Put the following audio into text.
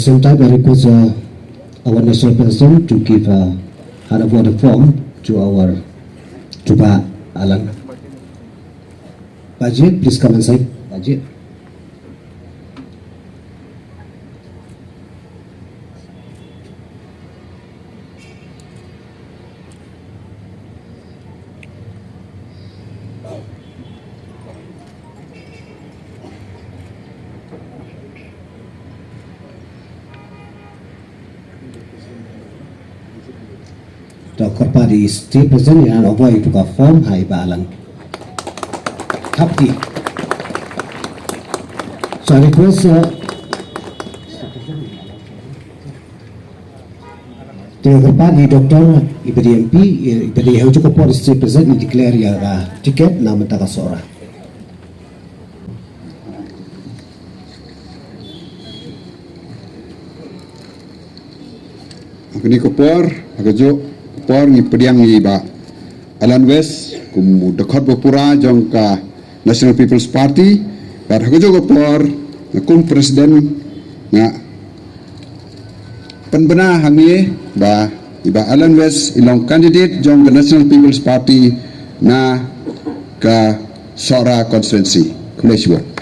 same time, I request our national president to give hand over the form to our Juba Alan. Bajit, please come inside. Bajit. Dr. Padi is still present and avoid to form Hai Balang. Happy. So I request Dr. Padi, Dr. Iberi MP, Iberi Haujuko is still present and declare your ticket nama Takasora. Ini kopor, agakjo kopor ni pediang ni ba Alan West kum dekat berpura jong ka National People's Party, bar agakjo kopor kum presiden nga penbena hangi ba iba Alan West ilong candidate jong ka National People's Party na ka Sora constituency. Kumlesiwa.